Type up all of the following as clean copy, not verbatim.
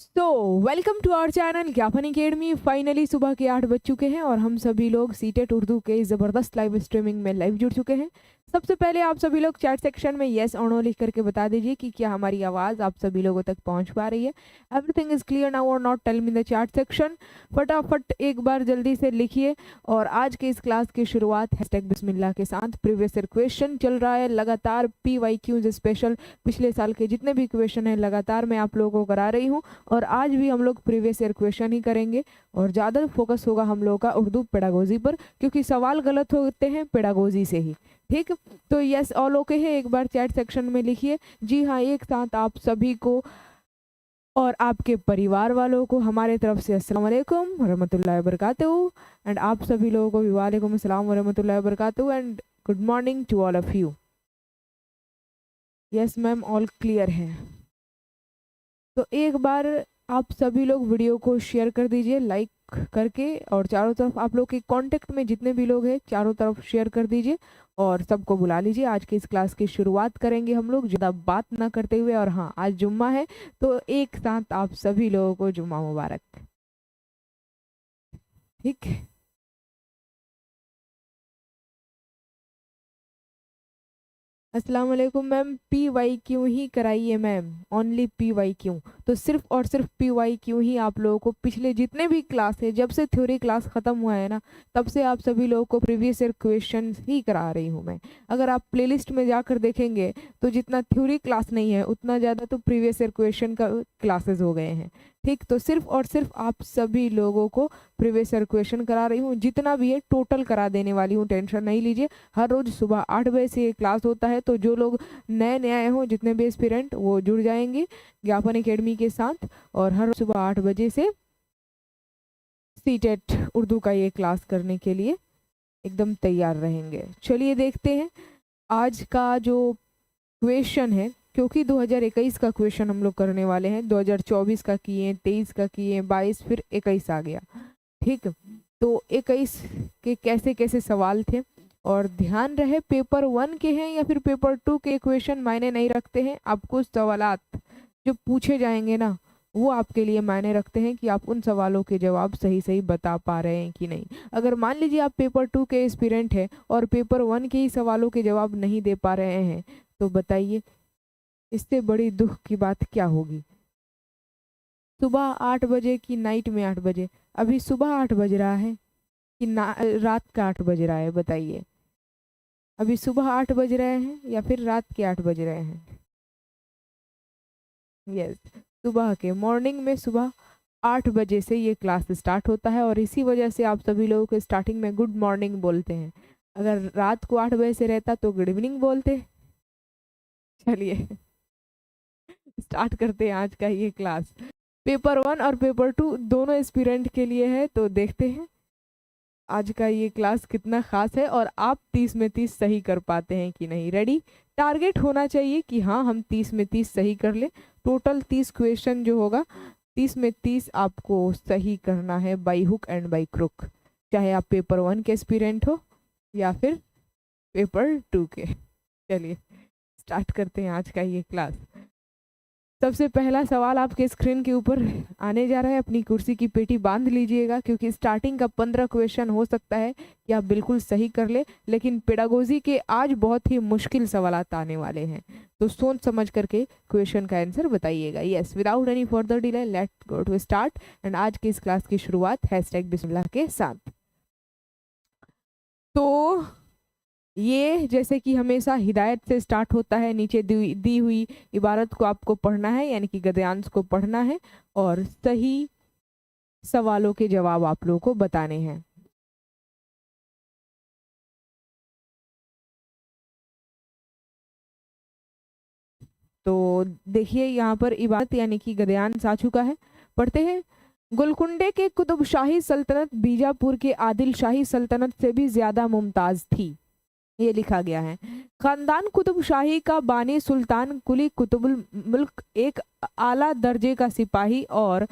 So welcome to our channel Gyapan academy. Finally सुबह के 8 बज चुके हैं और हम सभी लोग सीटेट उर्दू के ज़बरदस्त लाइव स्ट्रीमिंग में लाइव जुड़ चुके हैं। सबसे पहले आप सभी लोग चैट सेक्शन में येस और नो लिख करके बता दीजिए कि क्या हमारी आवाज़ आप सभी लोगों तक पहुंच पा रही है। एवरीथिंग इज़ क्लियर नाउ और not, tell me in the chat section. फटाफट एक बार जल्दी से लिखिए। और आज के इस क्लास की शुरुआत हैशटैग बिस्मिल्लाह के साथ। प्रीवियस ईयर क्वेश्चन चल रहा है लगातार, PYQs स्पेशल पिछले साल के जितने भी क्वेश्चन हैं लगातार मैं आप लोगों को करा रही हूँ। और आज भी हम लोग प्रीवियस ईयर क्वेश्चन ही करेंगे और ज़्यादा फोकस होगा हम लोगों का उर्दू पेडागोजी पर, क्योंकि सवाल गलत होते हैं पेडागोजी से ही। ठीक, तो यस ऑल ओके है। एक बार चैट सेक्शन में लिखिए जी हाँ। एक साथ आप सभी को और आपके परिवार वालों को हमारे तरफ से अस्सलाम वालेकुम वरहमतुल्लाहि वबरकातुहू, एंड आप सभी लोगों को भी वालेकुम अस्सलाम वरहमतुल्लाहि वबरकातुहू and good morning to all of you. Yes ma'am, all clear है। तो एक बार आप सभी लोग वीडियो को शेयर कर दीजिए लाइक करके, और चारों तरफ आप लोग के कांटेक्ट में जितने भी लोग हैं चारों तरफ शेयर कर दीजिए और सबको बुला लीजिए। आज की इस क्लास की शुरुआत करेंगे हम लोग ज़्यादा बात ना करते हुए। और हाँ, आज जुम्मा है तो एक साथ आप सभी लोगों को जुम्मा मुबारक। ठीक, अस्सलाम वालेकुम मैम। PYQ ही कराइए मैम, ओनली PYQ। तो सिर्फ और सिर्फ PYQ ही आप लोगों को पिछले जितने भी क्लास है, जब से थ्योरी क्लास ख़त्म हुआ है ना, तब से आप सभी लोगों को प्रीवियस ईयर क्वेश्चन ही करा रही हूँ मैं। अगर आप प्लेलिस्ट में जाकर देखेंगे तो जितना थ्योरी क्लास नहीं है उतना ज़्यादा तो प्रीवियस ईयर क्वेश्चन का क्लासेस हो गए हैं। ठीक, तो सिर्फ और सिर्फ आप सभी लोगों को प्रीवियस ईयर क्वेश्चन करा रही हूँ। जितना भी है टोटल करा देने वाली हूँ, टेंशन नहीं लीजिए। हर रोज़ सुबह 8 बजे से ये क्लास होता है, तो जो लोग नए नए आए हों, जितने भी एस्पिरेंट, वो जुड़ जाएंगे ज्ञापन अकेडमी के साथ और हर रोज सुबह 8 बजे से सीटेट उर्दू का ये क्लास करने के लिए एकदम तैयार रहेंगे। चलिए देखते हैं आज का जो क्वेश्चन है, क्योंकि 2021 का क्वेश्चन हम लोग करने वाले हैं। 2024 का किए, 23 का किए, 22, फिर 21 आ गया। ठीक, तो 21 के कैसे कैसे सवाल थे, और ध्यान रहे पेपर 1 के हैं या फिर पेपर 2 के क्वेश्चन मायने नहीं रखते हैं। आपको सवालात जो पूछे जाएंगे ना, वो आपके लिए मायने रखते हैं कि आप उन सवालों के जवाब सही सही बता पा रहे हैं कि नहीं। अगर मान लीजिए आप पेपर 2 के एस्पिरेंट हैं और पेपर 1 के ही सवालों के जवाब नहीं दे पा रहे हैं, तो बताइए इससे बड़ी दुख की बात क्या होगी। सुबह 8 बजे की नाइट में 8 बजे, अभी सुबह 8 बज रहा है कि रात का 8 बज रहा है, बताइए। अभी सुबह 8 बज रहे हैं या फिर रात के 8 बज रहे हैं। यस, सुबह के मॉर्निंग में सुबह 8 बजे से ये क्लास स्टार्ट होता है और इसी वजह से आप सभी लोगों को स्टार्टिंग में गुड मॉर्निंग बोलते हैं। अगर रात को 8 बजे से रहता तो गुड इवनिंग बोलते। चलिए स्टार्ट करते हैं आज का ये क्लास। पेपर 1 और पेपर 2 दोनों एस्पिरेंट के लिए है, तो देखते हैं आज का ये क्लास कितना खास है और आप 30 में 30 सही कर पाते हैं कि नहीं। रेडी? टारगेट होना चाहिए कि हाँ हम 30 में 30 सही कर ले। टोटल 30 क्वेश्चन जो होगा, 30 में 30 आपको सही करना है by hook and by crook, चाहे आप पेपर 1 के एस्पिरेंट हो या फिर पेपर 2 के। चलिए स्टार्ट करते हैं आज का ये क्लास। सबसे पहला सवाल आपके स्क्रीन के ऊपर आने जा रहा है। अपनी कुर्सी की पेटी बांध लीजिएगा, क्योंकि स्टार्टिंग का 15 क्वेश्चन हो सकता है कि आप बिल्कुल सही कर ले, लेकिन पेडागोजी के आज बहुत ही मुश्किल सवाल आने वाले हैं, तो सोच समझ करके क्वेश्चन का आंसर बताइएगा। Yes, without any further delay let go to start. And आज की इस क्लास की शुरुआत हैशटैग बिस्मिल्लाह के साथ। तो ये जैसे कि हमेशा हिदायत से स्टार्ट होता है, नीचे दी हुई इबारत को आपको पढ़ना है, यानी कि गद्यांश को पढ़ना है और सही सवालों के जवाब आप लोगों को बताने हैं। तो देखिए यहाँ पर इबारत यानी कि गद्यांश आ चुका है, पढ़ते हैं। गोलकुंडे के कुतुब शाही सल्तनत बीजापुर के आदिल शाही सल्तनत से भी ज्यादा मुमताज थी, ये लिखा गया है। खानदान कुतुब शाही का बानी सुल्तान कुली कुतुबुल मुल्क एक आला दर्जे का सिपाही और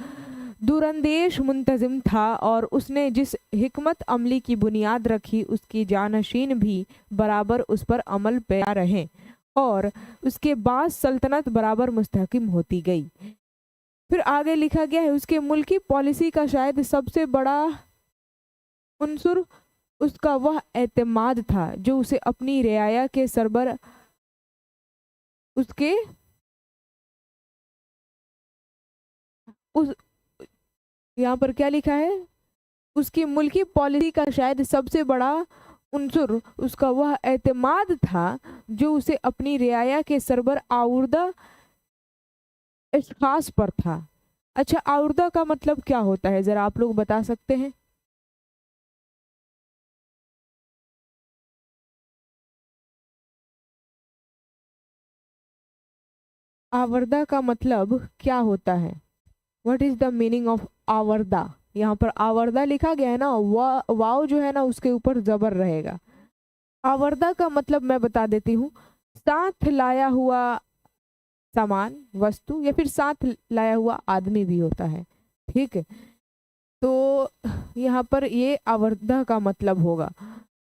दूरंदेश मुंतजिम था, और उसने जिस हिकमत अमली की बुनियाद रखी उसकी जानशीन भी बराबर उस पर अमल पैरा रहे और उसके बाद सल्तनत बराबर मुस्तहकिम होती गई। फिर आगे लिखा गया है उसके मुल्की पॉलिसी का शायद सबसे बड़ा उनसुर उसका वह एतमाद था जो उसे अपनी रियाया के सरबर उसके उस यहाँ पर क्या लिखा है, उसकी मुल्की पॉलिसी का शायद सबसे बड़ा उनसुर उसका वह एतमाद था जो उसे अपनी रियाया के सरबर आउर्दा अशखास पर था। अच्छा, आउर्दा का मतलब क्या होता है, जरा आप लोग बता सकते हैं? आवर्दा का मतलब क्या होता है? What is the meaning of आवर्दा? यहाँ पर आवर्दा लिखा गया है ना, वाव जो है ना उसके ऊपर जबर रहेगा। आवर्दा का मतलब मैं बता देती हूँ, साथ लाया हुआ सामान, वस्तु, या फिर साथ लाया हुआ आदमी भी होता है। ठीक है, तो यहाँ पर ये आवर्दा का मतलब होगा।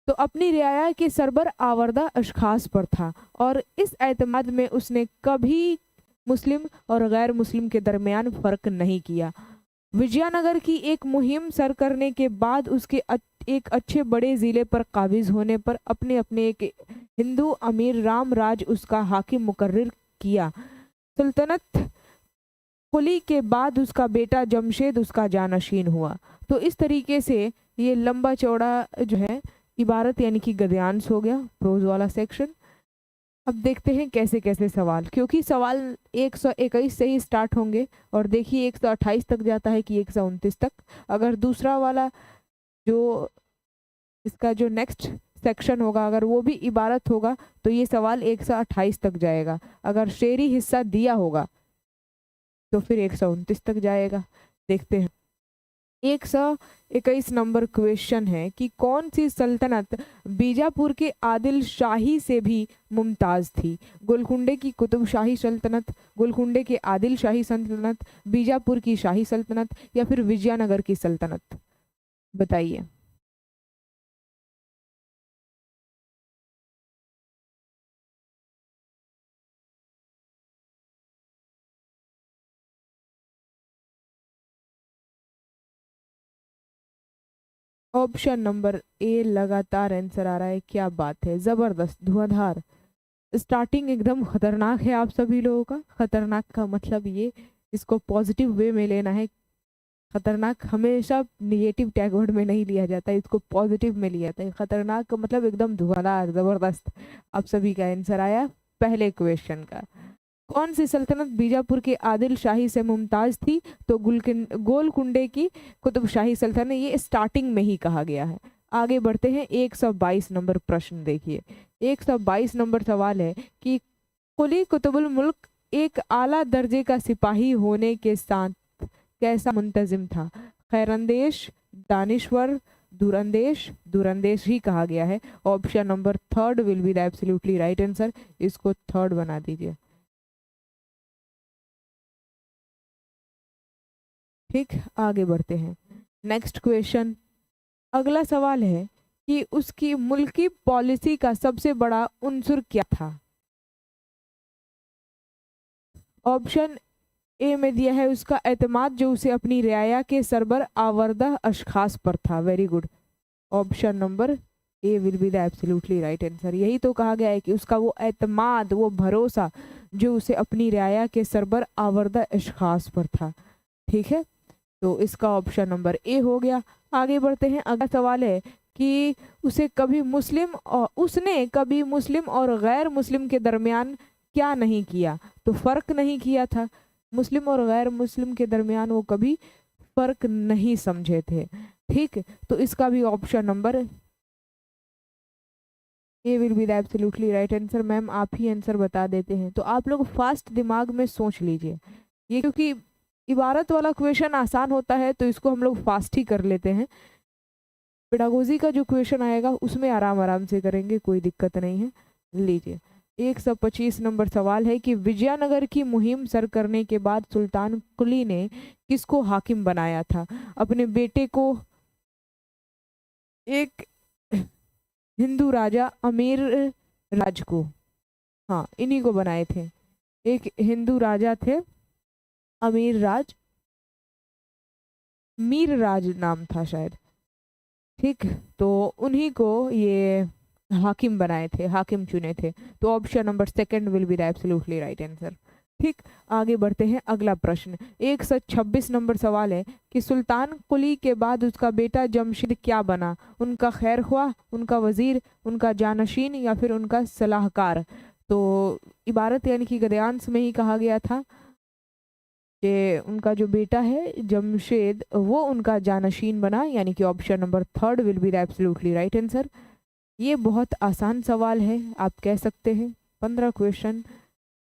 तो अपनी रियाया के सरबर आवर्दा अशखास पर था और इस एतमाद में उसने कभी मुस्लिम और गैर मुस्लिम के दरमियान फर्क नहीं किया। विजयनगर की एक मुहिम सर करने के बाद उसके एक अच्छे बड़े जिले पर काबिज होने पर अपने अपने एक हिंदू अमीर राम राज उसका हाकिम मुकर्रर किया। सल्तनत कुली के बाद उसका बेटा जमशेद उसका जानशीन हुआ। तो इस तरीके से ये लंबा चौड़ा जो है इबारत यानी कि गद्यांश हो गया, प्रोज वाला सेक्शन। अब देखते हैं कैसे कैसे सवाल, क्योंकि सवाल 121 से ही स्टार्ट होंगे और देखिए 128 तक जाता है कि 129 तक। अगर दूसरा वाला जो इसका जो नेक्स्ट सेक्शन होगा अगर वो भी इबारत होगा तो ये सवाल 128 तक जाएगा। अगर शेरी हिस्सा दिया होगा तो फिर 129 तक जाएगा। देखते हैं। 121 नंबर क्वेश्चन है कि कौन सी सल्तनत बीजापुर के आदिल शाही से भी मुमताज थी? गोलकुंडे की कुतुब शाही सल्तनत, गोलकुंडे के आदिल शाही सल्तनत, बीजापुर की शाही सल्तनत, या फिर विजयनगर की सल्तनत? बताइए। ऑप्शन नंबर ए लगातार आंसर आ रहा है, क्या बात है, जबरदस्त, धुआंधार। स्टार्टिंग एकदम खतरनाक है आप सभी लोगों का। खतरनाक का मतलब ये, इसको पॉजिटिव वे में लेना है। खतरनाक हमेशा निगेटिव टैगवर्ड में नहीं लिया जाता, इसको पॉजिटिव में लिया जाता है। खतरनाक का मतलब एकदम धुआंधार, जबरदस्त। आप सभी का आंसर आया पहले क्वेश्चन का। कौन सी सल्तनत बीजापुर के आदिल शाही से मुमताज थी? तो गोलकुंडे की कुतुब शाही सल्तनत, ये स्टार्टिंग में ही कहा गया है। आगे बढ़ते हैं। 122 नंबर प्रश्न देखिए। 122 नंबर सवाल है कि कुली कुतुबुल मुल्क एक आला दर्जे का सिपाही होने के साथ कैसा मुंतजिम था? खैरंदेश, दानिश्वर, दूरंदेश? दूरंदेश ही कहा गया है। Option number third will be the absolutely right answer. इसको थर्ड बना दीजिए। ठीक, आगे बढ़ते हैं। नेक्स्ट क्वेश्चन, अगला सवाल है कि उसकी मुल्की पॉलिसी का सबसे बड़ा उनसुर क्या था? ऑप्शन ए में दिया है उसका एतमाद जो उसे अपनी रियाया के सरबर आवर्दा अशखास पर था। Very good. Option number A will be the absolutely right answer. यही तो कहा गया है कि उसका वो एतमाद, वो भरोसा जो उसे अपनी रियाया के सरबर आवर्दा अशखास पर था। ठीक है, तो इसका ऑप्शन नंबर ए हो गया। आगे बढ़ते हैं। अगला सवाल है कि उसने कभी मुस्लिम और गैर मुस्लिम के दरमियान क्या नहीं किया? तो फर्क नहीं किया था। मुस्लिम और गैर मुस्लिम के दरमियान वो कभी फर्क नहीं समझे थे। ठीक, तो इसका भी option number A will be the absolutely right answer. Ma'am आप ही आंसर बता देते हैं तो आप लोग फास्ट दिमाग में सोच लीजिए। ये क्योंकि इबारत वाला क्वेश्चन आसान होता है तो इसको हम लोग फास्ट ही कर लेते हैं। पेडागोजी का जो क्वेश्चन आएगा उसमें आराम आराम से करेंगे, कोई दिक्कत नहीं है। लीजिए। 125 नंबर सवाल है कि विजयनगर की मुहिम सर करने के बाद सुल्तान कुली ने किसको हाकिम बनाया था? अपने बेटे को, एक हिंदू राजा अमीर राज को? हाँ, इन्हीं को बनाए थे। एक हिंदू राजा थे अमीर राज, मीर राज नाम था शायद, ठीक। तो उन्हीं को ये हाकिम बनाए थे, हाकिम चुने थे। तो option number second will be the absolutely right answer. ठीक, आगे बढ़ते हैं। अगला प्रश्न 126 नंबर सवाल है कि सुल्तान कुली के बाद उसका बेटा जमशीद क्या बना? उनका खैर ख्वाह, उनका वजीर, उनका जानशीन या फिर उनका सलाहकार? तो इबारत यानी कि गद्यांश में ही कहा गया था कि उनका जो बेटा है जमशेद वो उनका जानशीन बना, यानी कि option number third will be the absolutely right answer. ये बहुत आसान सवाल है, आप कह सकते हैं। 15 क्वेश्चन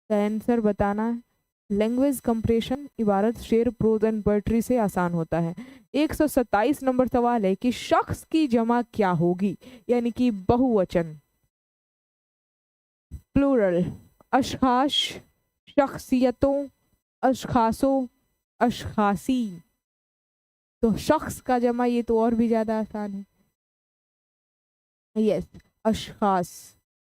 का आंसर बताना। लैंग्वेज कंप्रेशन, इबारत शेर, प्रोज एंड पोएट्री से आसान होता है। 127 नंबर सवाल है कि शख्स की जमा क्या होगी, यानी कि बहुवचन, प्लूरल। अशखास, शख्सियतों, अशखासों, अशखासी। तो शख्स का जमा ये तो और भी ज्यादा आसान है। यस, अशखास,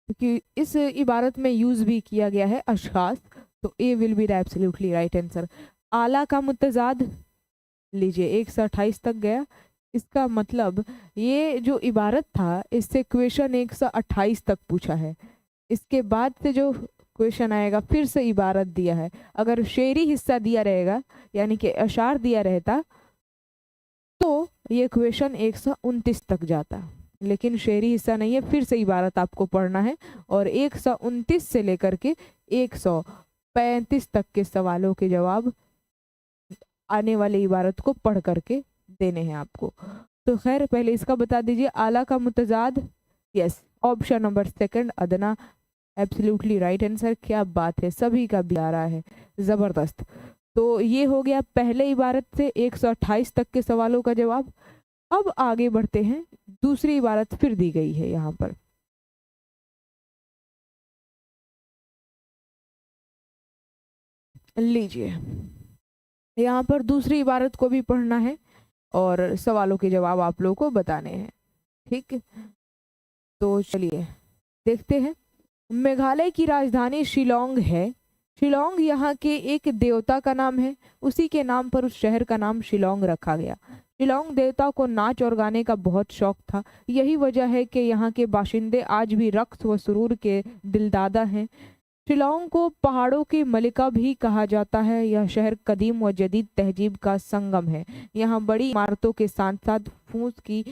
क्योंकि इस इबारत में यूज भी किया गया है अशखास। तो A will be the absolutely right answer. आला का मुतजाद, लीजिए 128 तक गया। इसका मतलब ये जो इबारत था इससे क्वेश्चन 128 तक पूछा है। इसके बाद से जो क्वेश्चन आएगा फिर से इबारत दिया है। अगर शेरी हिस्सा दिया रहेगा यानी कि अशार दिया रहता तो ये क्वेश्चन 129 तक जाता, लेकिन शेरी हिस्सा नहीं है, फिर से इबारत आपको पढ़ना है और 129 से लेकर के 135 तक के सवालों के जवाब आने वाले इबारत को पढ़ करके देने हैं आपको। तो खैर पहले इसका बता दीजिए, आला का मुतजाद। यस, ऑप्शन नंबर सेकंड अदना, एब्सोल्युटली राइट आंसर। क्या बात है, सभी का भी आ रहा है, जबरदस्त। तो ये हो गया पहले इबारत से 128 तक के सवालों का जवाब। अब आगे बढ़ते हैं, दूसरी इबारत फिर दी गई है यहाँ पर। लीजिए, यहाँ पर दूसरी इबारत को भी पढ़ना है और सवालों के जवाब आप लोगों को बताने हैं, ठीक। तो चलिए देखते हैं। मेघालय की राजधानी शिलोंग है। शिलोंग यहाँ के एक देवता का नाम है, उसी के नाम पर उस शहर का नाम शिलोंग रखा गया। शिलोंग देवता को नाच और गाने का बहुत शौक था। यही वजह है कि यहाँ के बाशिंदे आज भी रक्स व सुरूर के दिलदादा हैं। शिलोंग को पहाड़ों की मलिका भी कहा जाता है। यह शहर कदीम व जदीद तहजीब का संगम है। यहाँ बड़ी इमारतों के साथ साथ फूस की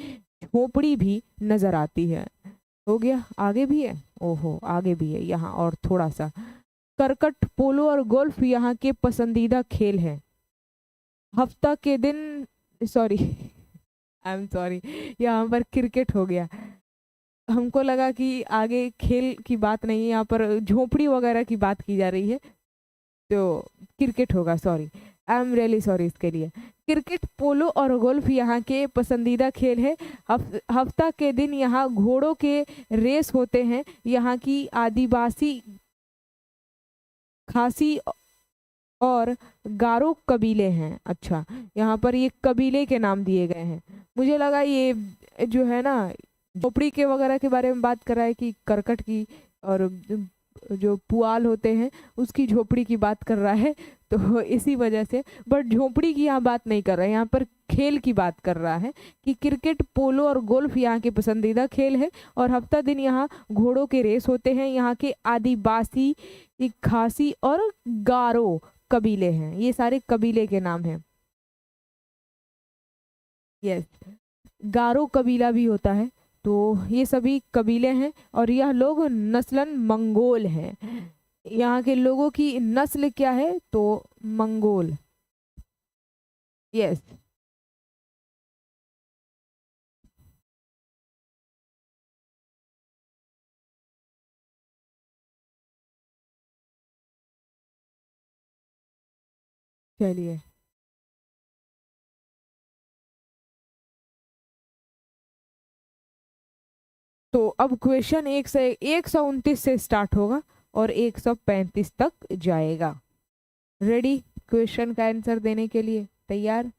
झोपड़ी भी नजर आती है। हो गया, आगे भी है, ओहो आगे भी है यहाँ और थोड़ा सा। करकट, पोलो और गोल्फ यहाँ के पसंदीदा खेल हैं। हफ्ता के दिन, सॉरी आई एम सॉरी, यहाँ पर क्रिकेट हो गया। हमको लगा कि आगे खेल की बात नहीं है, यहाँ पर झोपड़ी वगैरह की बात की जा रही है, तो क्रिकेट होगा। Sorry, I am really sorry इसके लिए। क्रिकेट, पोलो और गोल्फ यहाँ के पसंदीदा खेल है। हफ्ता के दिन यहाँ घोड़ों के रेस होते हैं। यहाँ की आदिवासी, खासी और गारो कबीले हैं। अच्छा, यहाँ पर ये कबीले के नाम दिए गए हैं। मुझे लगा ये जो है ना झोपड़ी के वगैरह के बारे में बात कर रहा है कि करकट की और जो पुआल होते हैं उसकी झोपड़ी की बात कर रहा है, तो इसी वजह से। बट झोपड़ी की यहाँ बात नहीं कर रहा है, यहाँ पर खेल की बात कर रहा है कि क्रिकेट, पोलो और गोल्फ यहाँ के पसंदीदा खेल है और हफ्ता दिन यहाँ घोड़ों के रेस होते हैं। यहाँ के आदिवासी, खासी और गारो कबीले हैं, ये सारे कबीले के नाम हैं। यस, गारो कबीला भी होता है। तो ये सभी कबीले हैं और यह लोग नस्लन मंगोल हैं। यहाँ के लोगों की नस्ल क्या है? तो मंगोल। यस, चलिए तो अब क्वेश्चन 129 से स्टार्ट होगा और 135 तक जाएगा। रेडी क्वेश्चन का आंसर देने के लिए तैयार?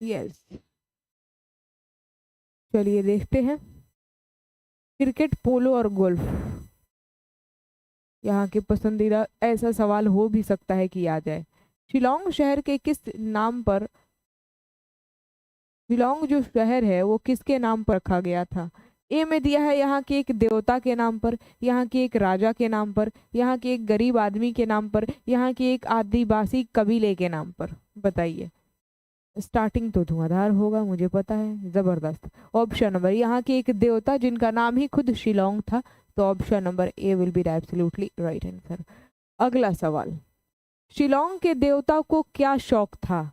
यस, चलिए देखते हैं। क्रिकेट, पोलो और गोल्फ, यहाँ के पसंदीदा ऐसा सवाल हो भी सकता है कि आ जाए। शिलोंग शहर के किस नाम पर, शिलोंग जो शहर है वो किसके नाम पर रखा गया था? ए में दिया है यहाँ के एक देवता के नाम पर, यहाँ के एक राजा के नाम पर, यहाँ के एक गरीब आदमी के नाम पर, यहाँ के एक आदिवासी कबीले के नाम पर। बताइए। स्टार्टिंग तो धुआंधार होगा, मुझे पता है, जबरदस्त। ऑप्शन नंबर, यहाँ के एक देवता जिनका नाम ही खुद शिलोंग था। तो option number A will be absolutely right answer. अगला सवाल, शिलोंग के देवता को क्या शौक था?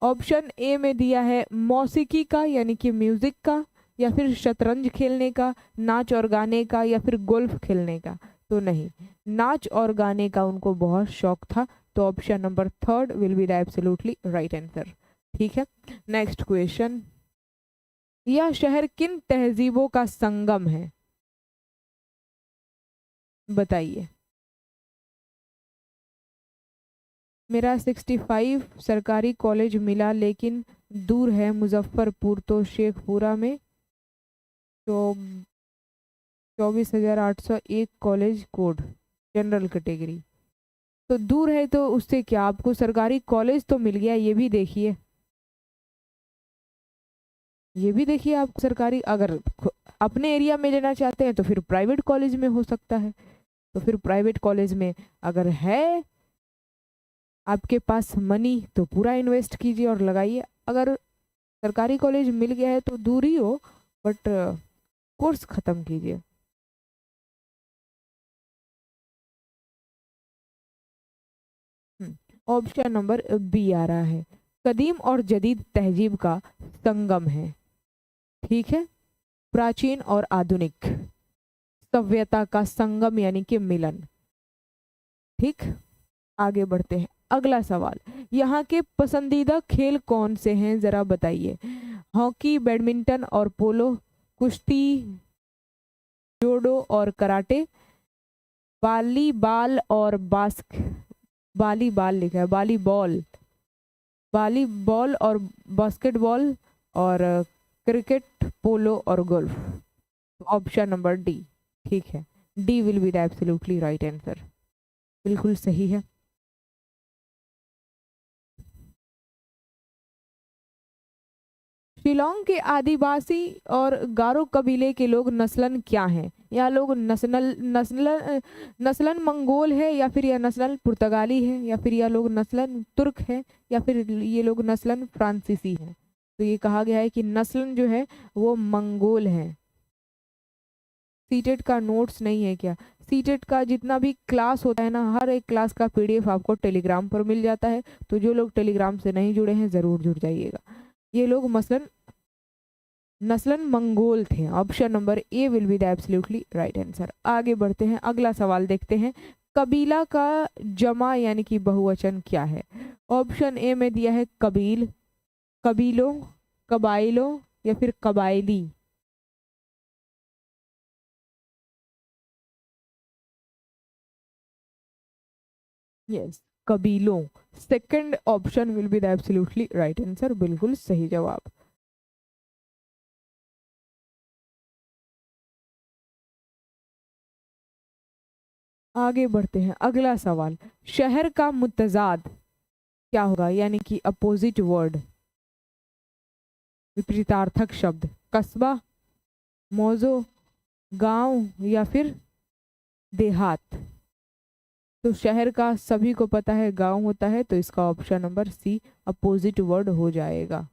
ऑप्शन ए में दिया है मौसीकी का यानी कि म्यूजिक का, या फिर शतरंज खेलने का, नाच और गाने का, या फिर गोल्फ खेलने का। तो नहीं, नाच और गाने का उनको बहुत शौक था। तो option number third will be the absolutely right answer. ठीक है, नेक्स्ट क्वेश्चन, यह शहर किन तहजीबों का संगम है? बताइए। मेरा 65 सरकारी कॉलेज मिला लेकिन दूर है मुजफ्फरपुर, तो शेखपुरा में। तो 24,801 कॉलेज कोड, जनरल कैटेगरी। तो दूर है तो उससे क्या, आपको सरकारी कॉलेज तो मिल गया, ये भी देखिए, ये भी देखिए। आप सरकारी अगर अपने एरिया में लेना चाहते हैं तो फिर प्राइवेट कॉलेज में हो सकता है। तो फिर प्राइवेट कॉलेज में अगर है आपके पास मनी तो पूरा इन्वेस्ट कीजिए और लगाइए। अगर सरकारी कॉलेज मिल गया है तो दूर ही हो, बट कोर्स खत्म कीजिए। ऑप्शन नंबर बी आ रहा है, कदीम और जदीद तहजीब का संगम है। ठीक है, प्राचीन और आधुनिक सभ्यता का संगम यानी कि मिलन। ठीक, आगे बढ़ते हैं। अगला सवाल, यहाँ के पसंदीदा खेल कौन से हैं जरा बताइए? हॉकी, बैडमिंटन और पोलो, कुश्ती, जोडो और कराटे, वॉलीबॉल और बास्क, वॉलीबॉल लिखा है, वॉलीबॉल, वॉलीबॉल और बास्केटबॉल, और क्रिकेट, पोलो और गोल्फ। Option number D. ठीक है, D will be the absolutely right answer, बिल्कुल सही है। शिलोंग के आदिवासी और गारो कबीले के लोग नस्लन क्या हैं? या लोग नस्लन मंगोल है, या फिर यह नस्लन पुर्तगाली है, या फिर यह लोग नस्लन तुर्क है, या फिर ये लोग नस्लन फ्रांसीसी हैं। तो ये कहा गया है कि नस्लन जो है वो मंगोल है। सीटेट का नोट्स नहीं है क्या? सीटेट का जितना भी क्लास होता है ना, हर एक क्लास का पीडीएफ आपको टेलीग्राम पर मिल जाता है। तो जो लोग टेलीग्राम से नहीं जुड़े हैं ज़रूर जुड़ जाइएगा। ये लोग मसलन नस्लन मंगोल थे। Option number A will be the absolutely right answer. आगे बढ़ते हैं, अगला सवाल देखते हैं, कबीला का जमा यानी कि बहुवचन क्या है? ऑप्शन ए में दिया है कबील, कबीलों, कबाइलों, या फिर कबाइली। यस, कबीलों। Second option will be the absolutely right answer, बिल्कुल सही जवाब। आगे बढ़ते हैं, अगला सवाल, शहर का मुतजाद क्या होगा यानी कि अपोजिट वर्ड, विपरीतार्थक शब्द? कस्बा, मौजो, गांव, या फिर देहात? तो शहर का सभी को पता है गांव होता है, तो इसका option number C opposite word हो जाएगा।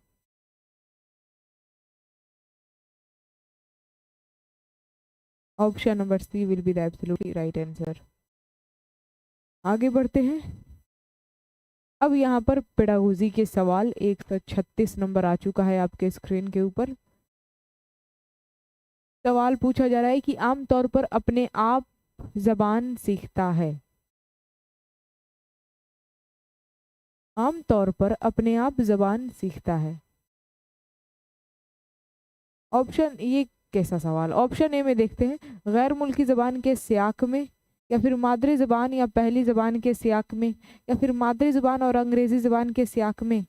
Option number C will be the absolutely right answer. आगे बढ़ते हैं, अब यहाँ पर पेडागोजी के सवाल 136 नंबर आ चुका है आपके स्क्रीन के ऊपर। सवाल पूछा जा रहा है कि आमतौर पर अपने आप जबान सीखता है। आमतौर पर अपने आप जबान सीखता है। ऑप्शन, ये कैसा सवाल? ऑप्शन ए में देखते हैं, गैर मुल्की जबान के सियाक में, या फिर मादरी जबान या पहली जबान के सियाक में, या फिर मादरी जबान और अंग्रेजी जबान के सियाक में,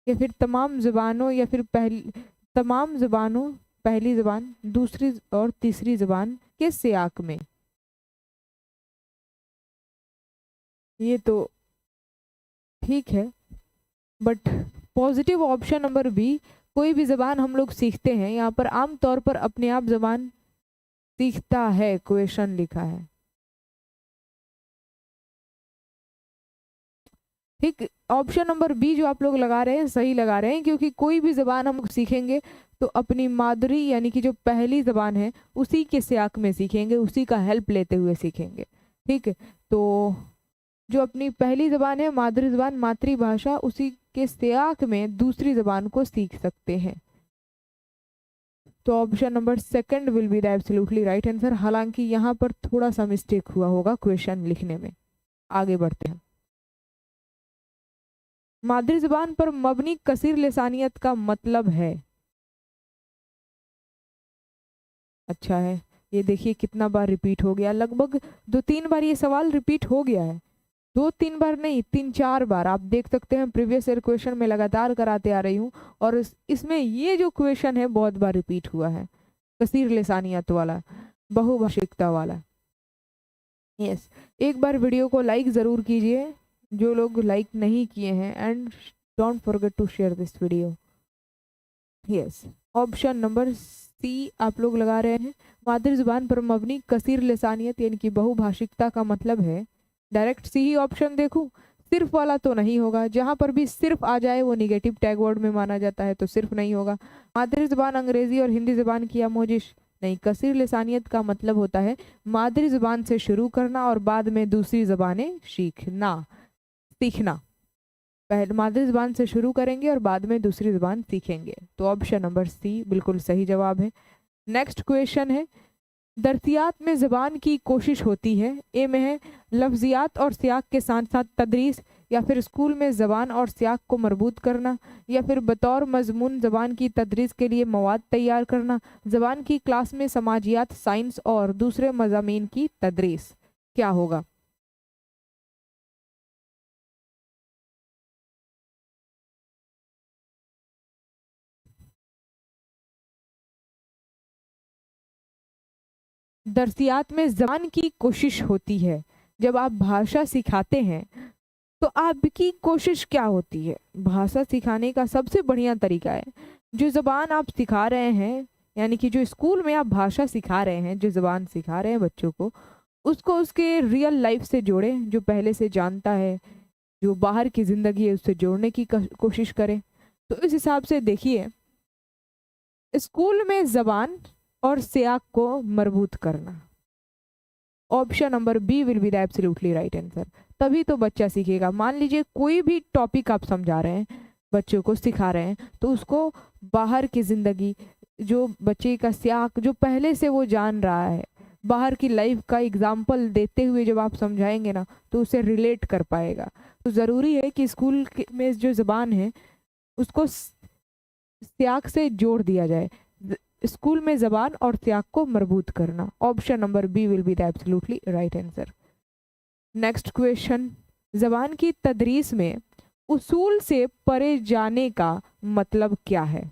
या फिर तमाम जबानों, या फिर पहली तमाम जबानों पहली ज़बान, दूसरी और तीसरी ज़बान के सियाक में। ये तो ठीक है, but positive option number B, कोई भी ज़बान हम लोग सीखते हैं, यहाँ पर आम तौर पर अपने आप ज़बान सीखता है, क्वेश्चन लिखा है। ठीक, ऑप्शन नंबर बी जो आप लोग लगा रहे हैं सही लगा रहे हैं, क्योंकि कोई भी ज़बान हम सीखेंगे तो अपनी मादुरी यानी कि जो पहली ज़बान है उसी के सियाक में सीखेंगे, उसी का हेल्प लेते हुए सीखेंगे। ठीक है, तो जो अपनी पहली ज़बान है, मादुरी ज़बान, मातृभाषा, उसी के सियाक में दूसरी ज़बान को सीख सकते हैं। तो option number second will be the absolutely right answer. हालांकि यहाँ पर थोड़ा सा मिस्टेक हुआ होगा क्वेश्चन लिखने में। आगे बढ़ते हैं। मादरी ज़बान पर मबनी कसीर लिसानियत का मतलब है। अच्छा है, ये देखिए कितना बार रिपीट हो गया, लगभग 2-3 बार ये सवाल रिपीट हो गया है। 2-3 बार नहीं, 3-4 बार। आप देख सकते हैं प्रीवियस ईयर क्वेश्चन में लगातार कराते आ रही हूँ, और इसमें ये जो क्वेश्चन है बहुत बार रिपीट हुआ है, कसीर लिसानियत वाला, बहुभाषिकता वाला। यस, एक बार वीडियो को लाइक ज़रूर कीजिए जो लोग लाइक नहीं किए हैं, and don't forget to share this video. Yes, option number C आप लोग लगा रहे हैं। मादरी ज़ुबान पर मबनी कसीर लिसानियत यानी कि बहुभाषिकता का मतलब है, डायरेक्ट सी ही ऑप्शन देखूं, सिर्फ वाला तो नहीं होगा। जहां पर भी सिर्फ आ जाए वो निगेटिव टैग वर्ड में माना जाता है, तो सिर्फ नहीं होगा। मादरी ज़ुबान अंग्रेजी और हिंदी ज़ुबान की आमोजिश नहीं। कसीर लिसानियत का मतलब होता है मादरी ज़ुबान से शुरू करना और बाद में दूसरी ज़बानें सीखना। पहले मादरी ज़बान से शुरू करेंगे और बाद में दूसरी ज़बान सीखेंगे। तो ऑप्शन नंबर सी बिल्कुल सही जवाब है। नेक्स्ट क्वेश्चन है, दर्सियात में ज़बान की कोशिश होती है। ए में है लफ्जियात और सियाक के साथ साथ तदरीस, या फिर स्कूल में ज़बान और सियाक को मरबूत करना, या फिर बतौर मजमून ज़बान की तदरीस के लिए मवाद तैयार करना, ज़बान की क्लास में समाजियात, साइंस और दूसरे मज़ामीन की तदरीस। क्या होगा? दर्सियात में ज़बान की कोशिश होती है। जब आप भाषा सिखाते हैं तो आपकी कोशिश क्या होती है? भाषा सिखाने का सबसे बढ़िया तरीका है, जो ज़बान आप सिखा रहे हैं, यानी कि जो स्कूल में आप भाषा सिखा रहे हैं, जो ज़बान सिखा रहे हैं बच्चों को, उसको उसके रियल लाइफ से जोड़ें। जो पहले से जानता है, जो बाहर की ज़िंदगी है, उससे जोड़ने की कोशिश करें। तो इस हिसाब से देखिए, स्कूल में ज़बान और सियाक को मरबूत करना, option number B will be the absolutely right answer. तभी तो बच्चा सीखेगा। मान लीजिए कोई भी टॉपिक आप समझा रहे हैं, बच्चों को सिखा रहे हैं, तो उसको बाहर की ज़िंदगी, जो बच्चे का सियाक जो पहले से वो जान रहा है, बाहर की लाइफ का एग्जाम्पल देते हुए जब आप समझाएंगे ना, तो उसे रिलेट कर पाएगा। तो ज़रूरी है कि स्कूल में जो ज़बान है उसको सियाक से जोड़ दिया जाए। स्कूल में ज़बान और सियाक को मरबूत करना, option number B will be the absolutely right answer. Next question, ज़बान की तदरीस में उसूल से परे जाने का मतलब क्या है?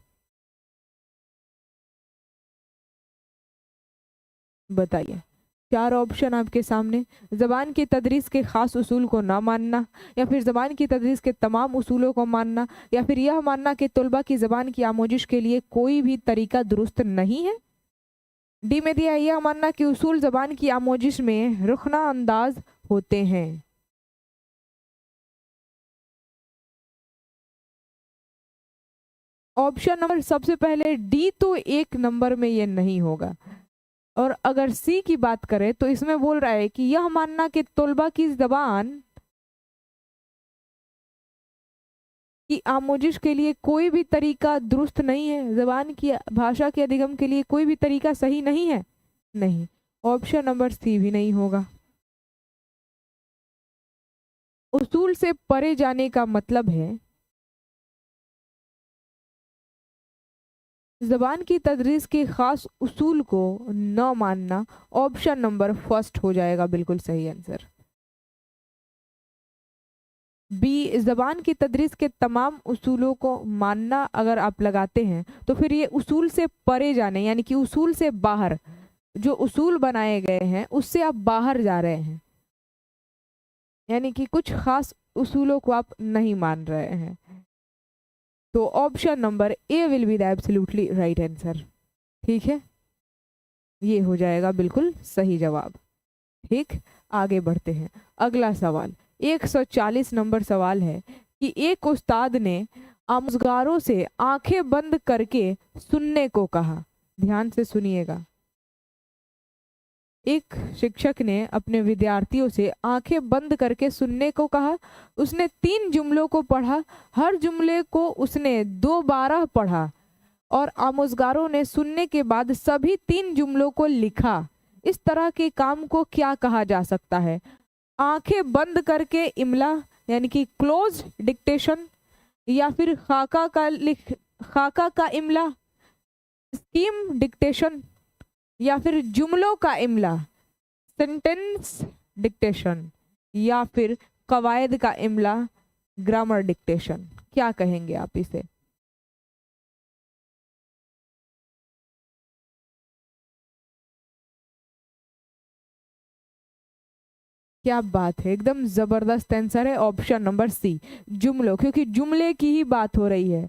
बताइए। 4 ऑप्शन आपके सामने। ज़बान की तदरीस के ख़ास उसूल को ना मानना, या फिर ज़बान की तदरीस के तमाम उसूलों को मानना, या फिर यह मानना कि तलबा की ज़बान की आमोजिश के लिए कोई भी तरीका दुरुस्त नहीं है। डी में दिया यह मानना कि उसूल ज़बान की आमोजिश में रुखना अंदाज होते हैं। ऑप्शन नंबर सबसे पहले डी, तो 1 नंबर में ये नहीं होगा। और अगर सी की बात करें तो इसमें बोल रहा है कि यह मानना कि तलबा की ज़बान की आमोजिश के लिए कोई भी तरीका दुरुस्त नहीं है, ज़बान की भाषा के अधिगम के लिए कोई भी तरीका सही नहीं है। नहीं, ऑप्शन नंबर सी भी नहीं होगा। उसूल से परे जाने का मतलब है ज़बान की तदरीस के ख़ास उसूल को न मानना। ऑप्शन नंबर फर्स्ट हो जाएगा बिल्कुल सही आंसर। बी, ज़बान की तदरीस के तमाम उसूलों को मानना अगर आप लगाते हैं तो फिर ये उसूल से परे जाने यानी कि उसूल से बाहर, जो उसूल बनाए गए हैं उससे आप बाहर जा रहे हैं, यानी कि कुछ खास उसूलों को आप नहीं मान रहे हैं। तो option number A will be the absolutely right answer. ठीक है, ये हो जाएगा बिल्कुल सही जवाब। ठीक, आगे बढ़ते हैं। अगला सवाल 140 नंबर सवाल है कि एक उस्ताद ने आमोजगारों से आंखें बंद करके सुनने को कहा। ध्यान से सुनिएगा। एक शिक्षक ने अपने विद्यार्थियों से आंखें बंद करके सुनने को कहा। उसने 3 जुमलों को पढ़ा, हर जुमले को उसने 2 बार पढ़ा और आमोजगारों ने सुनने के बाद सभी 3 जुमलों को लिखा। इस तरह के काम को क्या कहा जा सकता है? आंखें बंद करके इमला यानी कि क्लोज डिक्टेशन, या फिर खाका का इमला स्कीम डिक्टेशन, या फिर जुमलों का इमला सेंटेंस डिक्टेशन, या फिर कवायद का इमला ग्रामर डिक्टेशन। क्या कहेंगे आप इसे? क्या बात है, एकदम जबरदस्त आंसर है ऑप्शन नंबर सी, जुमलों। क्योंकि जुमले की ही बात हो रही है।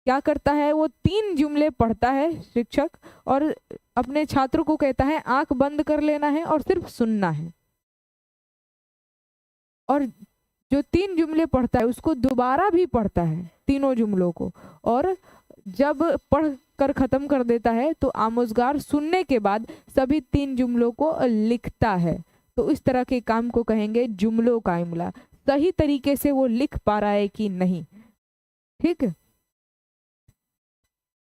क्या करता है वो? 3 जुमले पढ़ता है शिक्षक और अपने छात्र को कहता है आंख बंद कर लेना है और सिर्फ सुनना है। और जो 3 जुमले पढ़ता है उसको दोबारा भी पढ़ता है, तीनों जुमलों को। और जब पढ़ कर खत्म कर देता है तो आमोजगार सुनने के बाद सभी 3 जुमलों को लिखता है। तो इस तरह के काम को कहेंगे जुमलों का इमला। सही तरीके से वो लिख पा रहा है कि नहीं। ठीक है,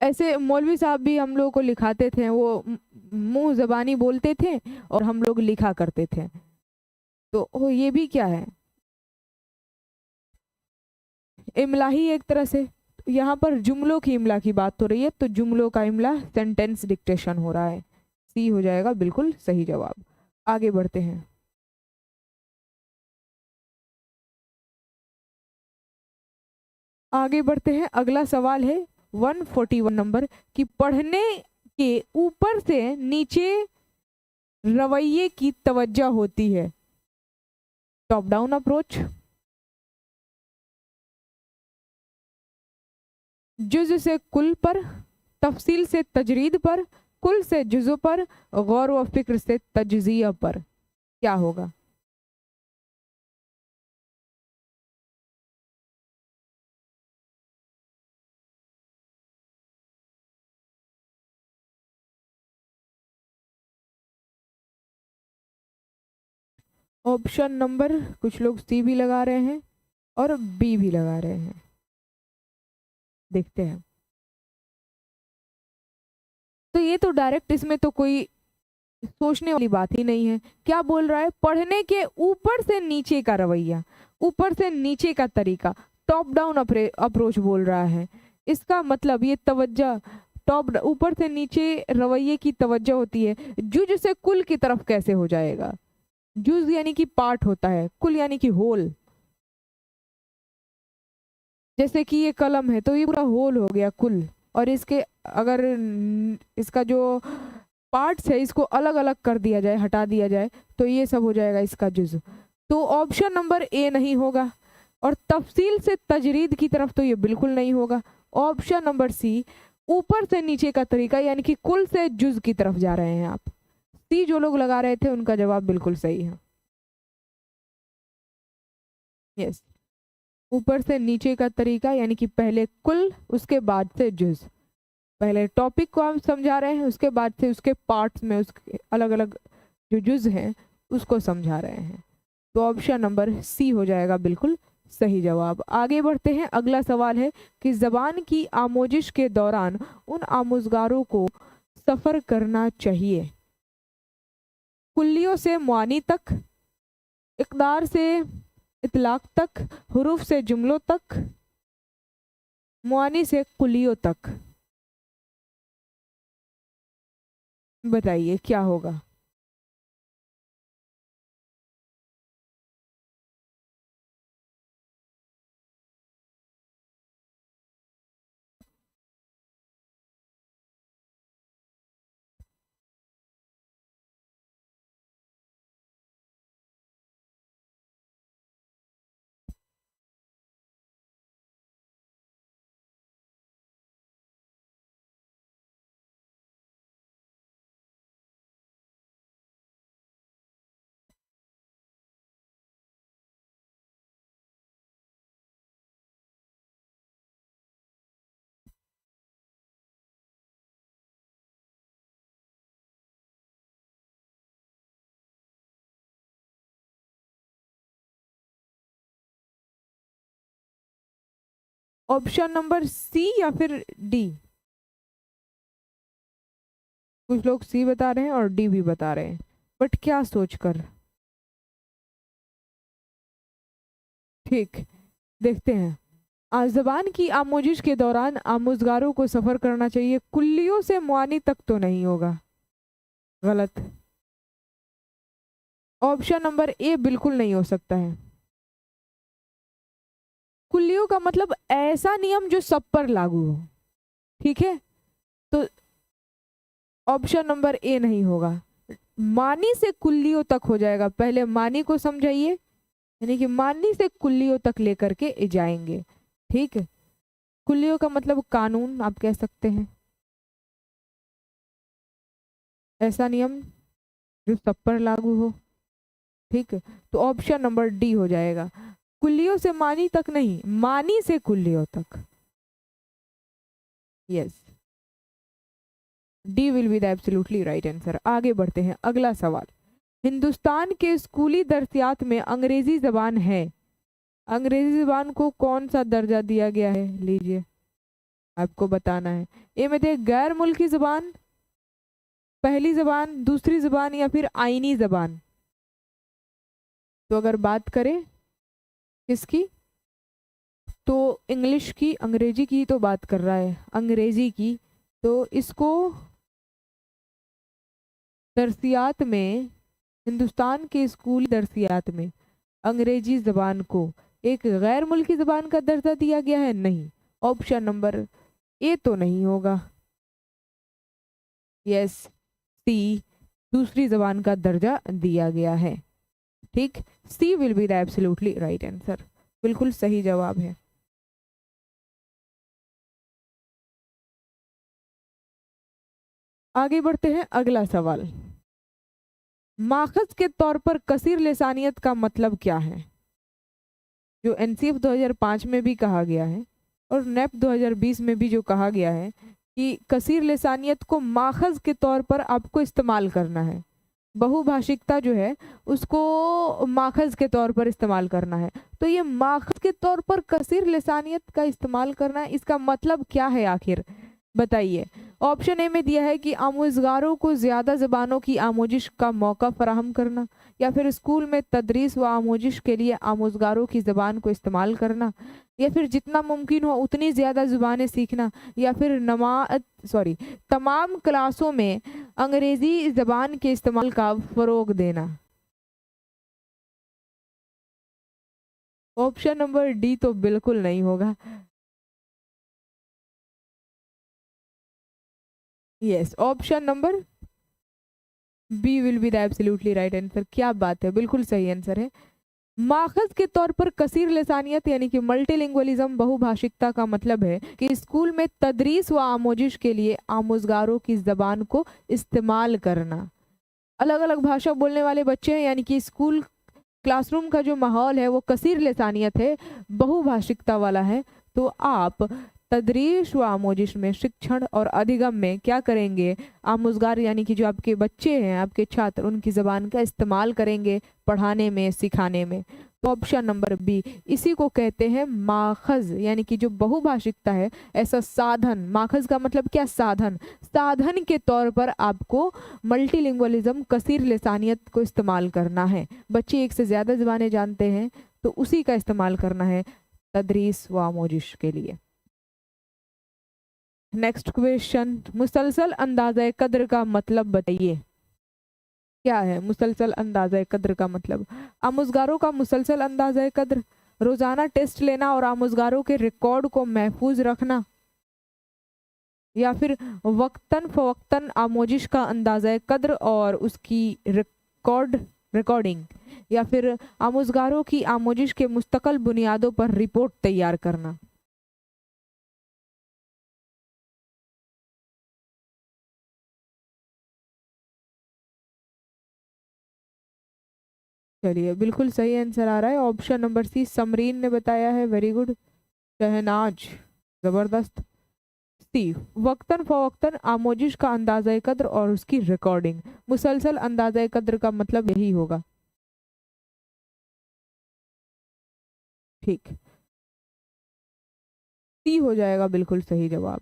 ऐसे मौलवी साहब भी हम लोगों को लिखाते थे, वो मुंह जबानी बोलते थे और हम लोग लिखा करते थे। तो ये भी क्या है? इमला ही एक तरह से। यहाँ पर जुमलों की इमला की बात हो रही है, तो जुमलों का इमला सेंटेंस डिक्टेशन हो रहा है। सी हो जाएगा बिल्कुल सही जवाब। आगे बढ़ते हैं। आगे बढ़ते हैं, अगला सवाल है 141 नंबर कि पढ़ने के ऊपर से नीचे रवैये की तवज्जो होती है। टॉप डाउन अप्रोच, जुज से कुल पर, तफसील से तजरीद पर, कुल से जुजों पर, गौर व फिक्र से तज्जिया पर। क्या होगा? ऑप्शन नंबर, कुछ लोग सी भी लगा रहे हैं और बी भी लगा रहे हैं। देखते हैं। तो ये तो डायरेक्ट, इसमें तो कोई सोचने वाली बात ही नहीं है। क्या बोल रहा है? पढ़ने के ऊपर से नीचे का रवैया, ऊपर से नीचे का तरीका, टॉप डाउन अप्रोच बोल रहा है। इसका मतलब ये तवज्जो, टॉप ऊपर से नीचे रवैये की तवज्जो होती है। जुज से कुल की तरफ कैसे हो जाएगा? जुज यानी कि पार्ट होता है, कुल यानी कि होल। जैसे कि ये कलम है तो ये पूरा होल हो गया कुल, और इसके अगर इसका जो पार्ट्स है इसको अलग अलग कर दिया जाए, हटा दिया जाए, तो ये सब हो जाएगा इसका जुज। तो ऑप्शन नंबर ए नहीं होगा। और तफसील से तजरीद की तरफ तो ये बिल्कुल नहीं होगा। ऑप्शन नंबर सी, ऊपर से नीचे का तरीका, यानी कि कुल से जुज की तरफ जा रहे हैं आप। सी जो लोग लगा रहे थे उनका जवाब बिल्कुल सही है। यस, ऊपर से नीचे का तरीका यानी कि पहले कुल, उसके बाद से जुज। पहले टॉपिक को हम समझा रहे हैं, उसके बाद से उसके पार्ट्स में उसके अलग अलग जो जुज हैं उसको समझा रहे हैं। तो ऑप्शन नंबर सी हो जाएगा बिल्कुल सही जवाब। आगे बढ़ते हैं। अगला सवाल है कि जबान की आमोजिश के दौरान उन आमोजगारों को सफ़र करना चाहिए। कुल्लियों से मुआनी तक, इकदार से इतलाक तक, हुरूफ से जुमलों तक, मुआनी से कुल्लियों तक। बताइए क्या होगा? ऑप्शन नंबर सी या फिर डी? कुछ लोग सी बता रहे हैं और डी भी बता रहे हैं, बट क्या सोचकर? ठीक, देखते हैं। ज़बान की आमोजिश के दौरान आमोजगारों को सफ़र करना चाहिए, कुल्लियों से मुआनी तक तो नहीं होगा। गलत। ऑप्शन नंबर ए बिल्कुल नहीं हो सकता है। कुल्लियों का मतलब ऐसा नियम जो सब पर लागू हो, ठीक है? तो ऑप्शन नंबर ए नहीं होगा। मानी से कुल्लियों तक हो जाएगा, पहले मानी को समझाइए, यानी कि मानी से कुल्लियों तक लेकर के जाएंगे, ठीक है? कुल्लियों का मतलब कानून आप कह सकते हैं, ऐसा नियम जो सब पर लागू हो, ठीक है? तो ऑप्शन नंबर डी हो जाएगा, कुल्लियों से मानी तक नहीं, मानी से कुल्लियों तक। Yes, D will be the absolutely right answer. आगे बढ़ते हैं, अगला सवाल। हिंदुस्तान के स्कूली दर्सियात में अंग्रेजी जबान है, अंग्रेजी जबान को कौन सा दर्जा दिया गया है? लीजिए, आपको बताना है। ए में थे गैर मुल्की जबान, पहली जबान, दूसरी जबान या फिर आईनी जबान। तो अगर बात करें किसकी, तो इंग्लिश की, अंग्रेजी की तो बात कर रहा है, अंग्रेजी की। तो इसको दर्सियात में, हिंदुस्तान के स्कूली दर्सियात में अंग्रेजी जबान को एक गैर मुल्की जबान का दर्जा दिया गया है? नहीं, ऑप्शन नंबर ए तो नहीं होगा। यस, सी, दूसरी जबान का दर्जा दिया गया है, ठीक? C will be the absolutely right answer, बिल्कुल सही जवाब है। आगे बढ़ते हैं, अगला सवाल। माखज के तौर पर कसीर लिसानियत का मतलब क्या है? जो एनसीएफ 2005 में भी कहा गया है और नेप 2020 में भी जो कहा गया है कि कसीर लिसानियत को माखज के तौर पर आपको इस्तेमाल करना है, बहुभाषिकता जो है उसको माखज के तौर पर इस्तेमाल करना है। तो ये माखज के तौर पर कसीर लिसानियत का इस्तेमाल करना है, इसका मतलब क्या है आखिर, बताइए। ऑप्शन ए में दिया है कि आमोजगारों को ज़्यादा ज़बानों की आमोजिश का मौका फराहम करना, या फिर स्कूल में तदरीस व आमोजिश के लिए आमोजगारों की ज़बान को इस्तेमाल करना, या फिर जितना मुमकिन हो उतनी ज़्यादा ज़ुबानें सीखना, या फिर तमाम क्लासों में अंग्रेज़ी ज़बान के इस्तेमाल का फ़रोग देना। ऑप्शन नंबर डी तो बिल्कुल नहीं होगा। Yes, option number B will be the absolutely right answer. क्या बात है, बिल्कुल सही आंसर है। माखज के तौर पर कसीर लिसानियत यानी कि मल्टीलिंगुअलिज्म, बहुभाषिकता का मतलब है कि स्कूल में तदरीस व आमोजिश के लिए आमोजगारों की जबान को इस्तेमाल करना। अलग अलग भाषा बोलने वाले बच्चे हैं, यानी कि स्कूल क्लासरूम का जो माहौल है वो कसीर लिसानियत है, बहुभाषिकता वाला है। तो आप तदरीस व आमोजिश में, शिक्षण और अधिगम में क्या करेंगे, आमोजगार यानी कि जो आपके बच्चे हैं, आपके छात्र, उनकी ज़बान का इस्तेमाल करेंगे पढ़ाने में, सिखाने में। तो ऑप्शन नंबर बी, इसी को कहते हैं माखज, यानी कि जो बहुभाषिकता है, ऐसा साधन, माखज का मतलब क्या, साधन, साधन के तौर पर आपको मल्टीलिंगुअलिज्म, कसीर लिसानियत को इस्तेमाल करना है। बच्चे एक से ज़्यादा ज़बानें जानते हैं तो उसी का इस्तेमाल करना है तदरीस व आमोजिश के लिए। नेक्स्ट क्वेश्चन, मुसलसल अंदाज़ा कद्र का मतलब बताइए। क्या है मुसलसल अंदाज़ा कद्र का मतलब? आमोजगारों का मुसलसल अंदाज़ा कद्र, रोज़ाना टेस्ट लेना और आमोजगारों के रिकॉर्ड को महफूज रखना, या फिर वक्तन फवक्तन आमोजिश का अंदाज़ा कद्र और उसकी रिकॉर्डिंग, या फिर आमोजगारों की आमोजिश के मुस्तकिल बुनियादों पर रिपोर्ट तैयार करना। चलिए, बिल्कुल सही आंसर आ रहा है, ऑप्शन नंबर सी, समरीन ने बताया है, वेरी गुड। शहनाज, जबरदस्त। सी, वक्तन फवक्तन आमोजिश का अंदाज़ा कद्र और उसकी रिकॉर्डिंग, मुसलसल अंदाज़ा कद्र का मतलब यही होगा, ठीक। सी हो जाएगा बिल्कुल सही जवाब।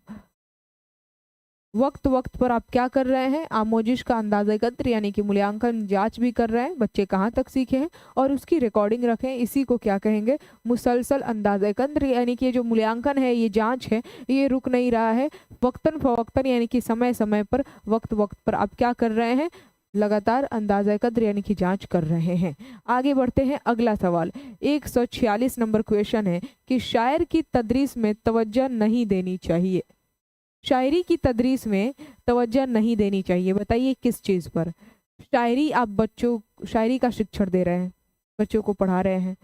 वक्त वक्त पर आप क्या कर रहे हैं? आमोजिश का अंदाजा एकत्र यानी कि मूल्यांकन जांच भी कर रहे हैं, बच्चे कहाँ तक सीखे हैं और उसकी रिकॉर्डिंग रखें, इसी को क्या कहेंगे? मुसलसल अंदाजा एकत्र यानी कि जो मूल्यांकन है, ये जांच है, ये रुक नहीं रहा है। वक्तन फवक्तन यानी कि समय समय पर, वक्त वक्त पर आप क्या कर रहे हैं? लगातार अंदाजा एकत्र यानी कि जांच कर रहे हैं। आगे बढ़ते हैं, अगला सवाल 146 नंबर क्वेश्चन है कि शायर की तदरीस में तवज्जो नहीं देनी चाहिए। शायरी की तदरीस में तवज्जो नहीं देनी चाहिए, बताइए किस चीज़ पर? शायरी आप बच्चों शायरी का शिक्षण दे रहे हैं, बच्चों को पढ़ा रहे हैं,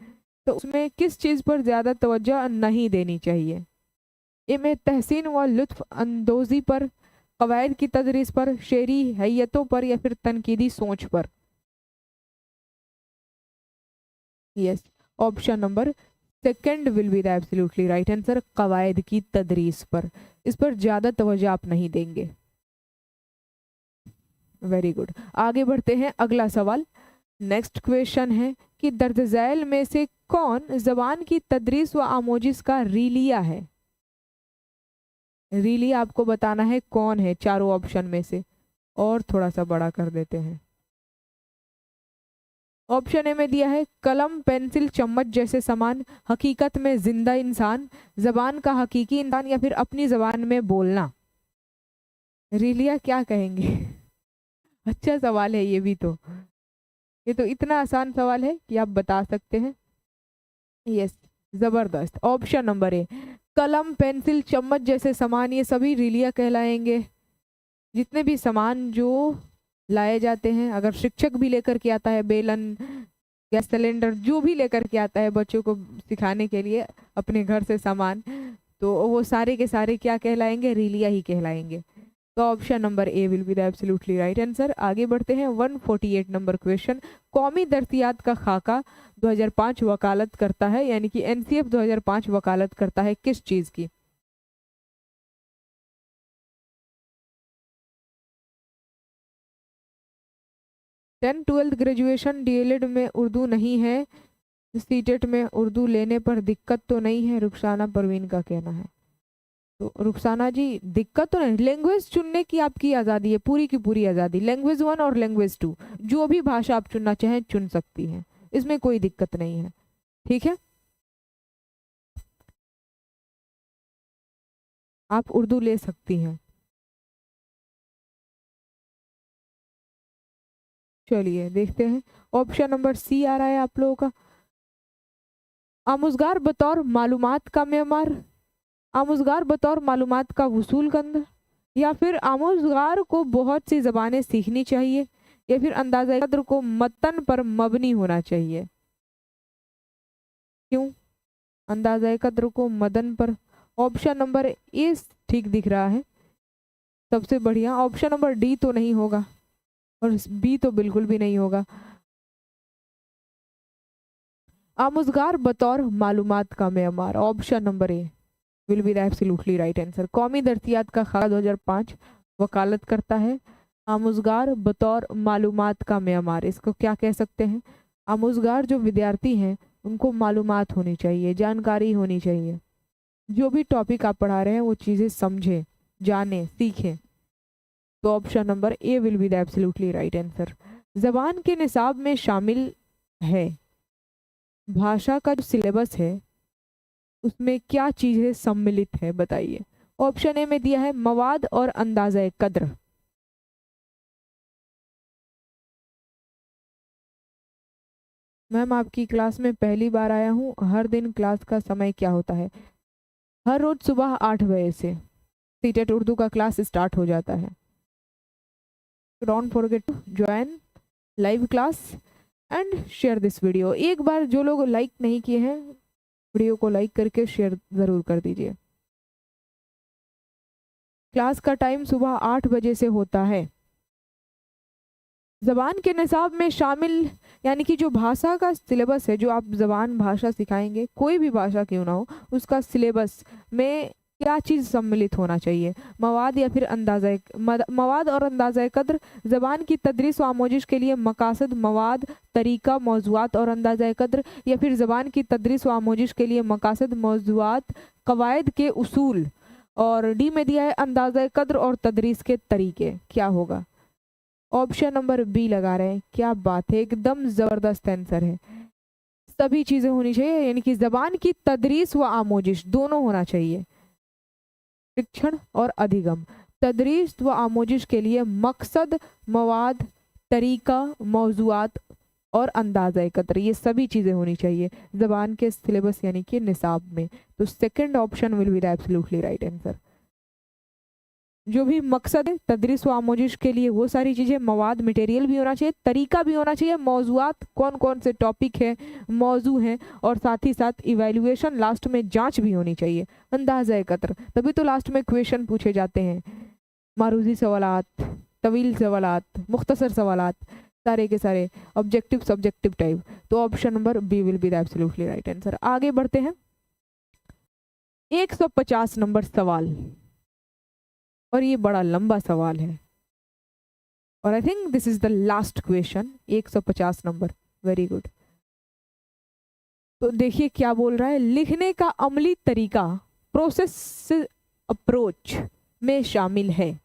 तो उसमें किस चीज़ पर ज़्यादा तवज्जो नहीं देनी चाहिए? इनमें तहसीन व लुत्फ अंदोज़ी पर, कवायद की तदरीस पर, शेरी हैयतों पर या फिर तनकीदी सोच पर? Yes, option number second will be the absolutely right answer, कवायद की तदरीस पर। इस पर ज़्यादा तवज्जो आप नहीं देंगे। वेरी गुड, आगे बढ़ते हैं, अगला सवाल। नेक्स्ट क्वेश्चन है कि दर्ज झैल में से कौन जबान की तदरीस व आमोजिश का रीलिया है? रीलिया आपको बताना है कौन है चारों ऑप्शन में से, और थोड़ा सा बड़ा कर देते हैं। ऑप्शन ए में दिया है कलम पेंसिल चम्मच जैसे सामान, हकीकत में जिंदा इंसान, जबान का हकीकी इंसान या फिर अपनी जबान में बोलना। रीलिया क्या कहेंगे? अच्छा सवाल है ये भी, तो ये तो इतना आसान सवाल है कि आप बता सकते हैं। यस, जबरदस्त। ऑप्शन नंबर ए, कलम पेंसिल चम्मच जैसे सामान, ये सभी रीलिया कहलाएंगे। जितने भी सामान जो लाए जाते हैं, अगर शिक्षक भी लेकर के आता है, बेलन, गैस सिलेंडर, जो भी लेकर के आता है बच्चों को सिखाने के लिए अपने घर से सामान, तो वो सारे के सारे क्या कहलाएंगे? रीलिया ही कहलाएंगे। तो option number A will be the absolutely right answer. आगे बढ़ते हैं, 148 नंबर क्वेश्चन। कौमी दर्सियात का खाका 2005 वकालत करता है, यानी कि एनसीएफ 2005 वकालत करता है किस चीज़ की? टेंथ ट्वेल्थ ग्रेजुएशन डीएलएड में उर्दू नहीं है, सीटेट में उर्दू लेने पर दिक्कत तो नहीं है, रुखसाना परवीन का कहना है। तो रुखसाना जी, दिक्कत तो नहीं, लैंग्वेज चुनने की आपकी आज़ादी है, पूरी की पूरी आज़ादी। लैंग्वेज 1 और लैंग्वेज 2 जो भी भाषा आप चुनना चाहें चुन सकती हैं, इसमें कोई दिक्कत नहीं है, ठीक है? आप उर्दू ले सकती हैं। चलिए देखते हैं, ऑप्शन नंबर सी आ रहा है आप लोगों का। आमुज़गार बतौर मालूमात का मेमार, आमुज़गार बतौर मालूमात का वसूलकंद, या फिर आमुज़गार को बहुत सी ज़बानें सीखनी चाहिए, या फिर अंदाज़ा कद्र को मतन पर मबनी होना चाहिए। क्यों अंदाज़ा कद्र को मदन पर? ऑप्शन नंबर ए ठीक दिख रहा है सबसे बढ़िया। ऑप्शन नंबर डी तो नहीं होगा और बी तो बिल्कुल भी नहीं होगा। आमुज़गार बतौर मालूमात का Maymar, option number A will be the absolutely right answer. कौमी दर्सियात का खाका 2005 वकालत करता है आमुज़गार बतौर मालूमात का मेमार। इसको क्या कह सकते हैं? आमुज़गार जो विद्यार्थी हैं उनको मालूमात होनी चाहिए, जानकारी होनी चाहिए, जो भी टॉपिक आप पढ़ा रहे हैं वो चीज़ें समझें, जानें, सीखें। तो option number A will be the absolutely right answer. ज़बान के निसाब में शामिल है, भाषा का जो सिलेबस है उसमें क्या चीज़ें सम्मिलित है, बताइए। ऑप्शन ए में दिया है मवाद और अंदाज़ा कद्र। मैम आपकी क्लास में पहली बार आया हूँ, हर दिन क्लास का समय क्या होता है? हर रोज सुबह 8 बजे से सीटेट उर्दू का क्लास स्टार्ट हो जाता है। Don't forget to join live class and share this video. एक बार जो लोग लाइक नहीं किए हैं वीडियो को लाइक करके शेयर ज़रूर कर दीजिए। क्लास का टाइम सुबह 8 बजे से होता है। ज़बान के निसाब में शामिल यानी कि जो भाषा का सिलेबस है, जो आप ज़बान भाषा सिखाएंगे, कोई भी भाषा क्यों ना हो, उसका सिलेबस में क्या चीज़ सम्मिलित होना चाहिए, मवाद या फिर अंदाज़ा मवाद और अंदाज़ा कद्र। ज़बान की तदरीस व आमोजिश के लिए मकासद, मवाद, तरीका, मौज़ूआत और अंदाज़ा कद्र, या फिर ज़बान की तदरीस व आमोजिश के लिए मकासद, मौज़ूआत, कवायद के उसूल। और डी में दिया है अंदाज़ा कद्र और तदरीस के तरीके। क्या होगा? ऑप्शन नंबर बी लगा रहे हैं। क्या बात है, एकदम ज़बरदस्त आंसर है। सभी चीज़ें होनी चाहिए, यानी कि ज़बान की तदरीस व आमोजिश दोनों होना चाहिए, शिक्षण और अधिगम। तदरीस व आमोजिश के लिए मकसद, मवाद, तरीका, मौज़ूआत और अंदाज़ा एकत्र, ये सभी चीज़ें होनी चाहिए ज़बान के सिलेबस यानी कि निसाब में। तो second option will be the absolutely right answer. जो भी मकसद है तदरीस व आमोजिश के लिए वो सारी चीज़ें, मवाद मटेरियल भी होना चाहिए, तरीका भी होना चाहिए, मौज़ूआत कौन कौन से टॉपिक है, मौजू हैं, और साथ ही साथ इवैल्यूएशन, लास्ट में जांच भी होनी चाहिए, अंदाज़ा एकत्र। तभी तो लास्ट में क्वेश्चन पूछे जाते हैं, मारूजी सवालात, तवील सवालात, मुख्तसर सवालात, सारे के सारे ऑब्जेक्टिव सब्जेक्टिव टाइप। तो option number B will be the absolutely right answer. आगे बढ़ते हैं, 150 नंबर सवाल, और ये बड़ा लंबा सवाल है, और I think this is the last question. 150 number, very good. तो देखिए क्या बोल रहा है, लिखने का अमली तरीका, प्रोसेस अप्रोच में शामिल है।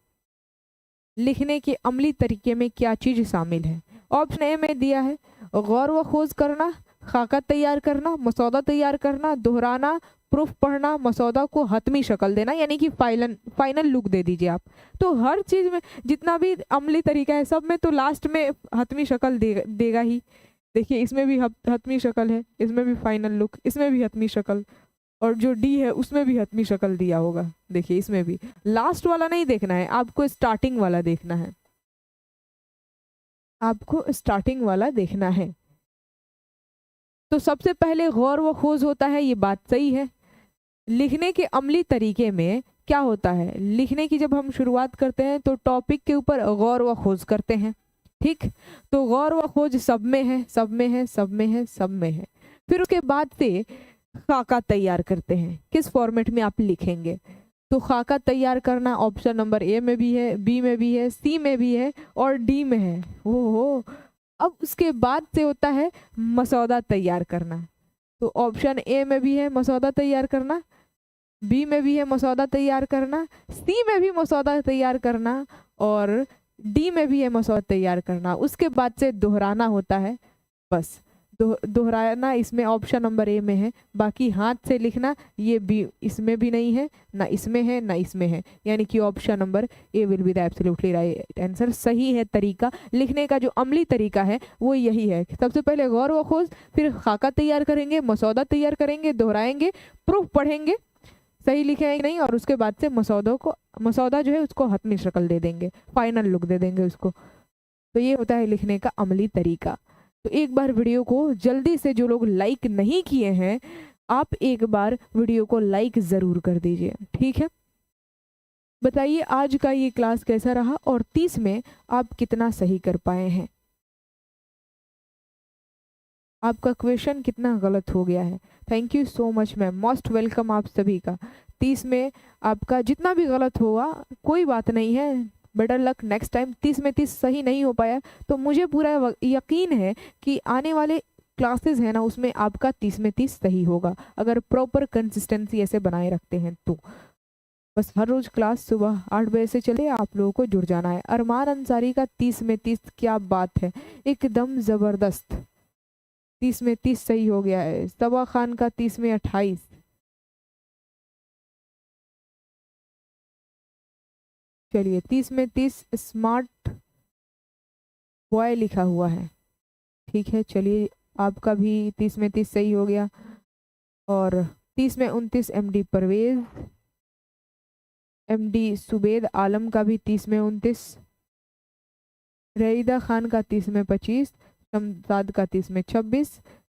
लिखने के अमली तरीके में क्या चीज शामिल है? ऑप्शन ए में दिया है गौर व खोज करना, खाका तैयार करना, मसौदा तैयार करना, दोहराना, प्रूफ पढ़ना, मसौदा को हतमी शक्ल देना, यानी कि फाइनल लुक दे दीजिए आप। तो हर चीज में जितना भी अमली तरीका है सब में तो लास्ट में हतमी शक्ल देगा ही। देखिए इसमें भी हतमी शक्ल है, इसमें भी फाइनल लुक, इसमें भी हतमी शक्ल, और जो डी है उसमें भी हतमी शक्ल दिया होगा। देखिए इसमें भी लास्ट वाला नहीं देखना है आपको, स्टार्टिंग वाला देखना है, आपको स्टार्टिंग वाला देखना है। तो सबसे पहले गौर व खोज होता है, ये बात सही है। लिखने के अमली तरीके में क्या होता है, लिखने की जब हम शुरुआत करते हैं तो टॉपिक के ऊपर गौर व खोज करते हैं, ठीक। तो गौर व खोज सब में है, सब में है, सब में है, सब में है। फिर उसके बाद से खाका तैयार करते हैं, किस फॉर्मेट में आप लिखेंगे। तो खाका तैयार करना ऑप्शन नंबर ए में भी है, बी में भी है, सी में भी है और डी में है। ओहो, अब उसके बाद से होता है मसौदा तैयार करना। तो ऑप्शन ए में भी है मसौदा तैयार करना, बी में भी है मसौदा तैयार करना, सी में भी मसौदा तैयार करना, और डी में भी है मसौदा तैयार करना। उसके बाद से दोहराना होता है, बस दोहराना इसमें ऑप्शन नंबर ए में है। बाकी हाथ से लिखना ये भी, इसमें भी नहीं है, ना इसमें है ना इसमें है, यानी कि option number A will be the absolutely right answer. सही है तरीका, लिखने का जो अमली तरीका है वो यही है। सबसे पहले गौर व खोज, फिर खाका तैयार करेंगे, मसौदा तैयार करेंगे, दोहराएंगे, प्रूफ पढ़ेंगे, सही लिखेंगे नहीं, और उसके बाद से मसौदा जो है उसको हतमी शक्ल दे देंगे, फाइनल लुक दे देंगे उसको। तो ये होता है लिखने का अमली तरीका। तो एक बार वीडियो को जल्दी से, जो लोग लाइक नहीं किए हैं आप एक बार वीडियो को लाइक ज़रूर कर दीजिए, ठीक है। बताइए आज का ये क्लास कैसा रहा और 30 में आप कितना सही कर पाए हैं, आपका क्वेश्चन कितना गलत हो गया है। Thank you so much ma'am, most welcome आप सभी का। 30 में आपका जितना भी गलत होगा कोई बात नहीं है, बेटर लक नेक्स्ट टाइम। 30 में 30 सही नहीं हो पाया तो मुझे पूरा यकीन है कि आने वाले क्लासेस है ना उसमें आपका 30 में 30 सही होगा, अगर प्रॉपर कंसिस्टेंसी ऐसे बनाए रखते हैं तो। बस हर रोज क्लास सुबह 8 बजे से चले, आप लोगों को जुड़ जाना है। अरमान अंसारी का 30 में 30, क्या बात है, एकदम ज़बरदस्त। 30 में 30 सही हो गया है। सबा खान का 30 में 28। चलिए 30 में 30 स्मार्ट बॉय लिखा हुआ है, ठीक है। चलिए आपका भी 30 में 30 सही हो गया। और 30 में 29 एमडी परवेज, एमडी सुबेद आलम का भी 30 में 29, रईदा खान का 30 में 25, शमजाद का 30 में 26,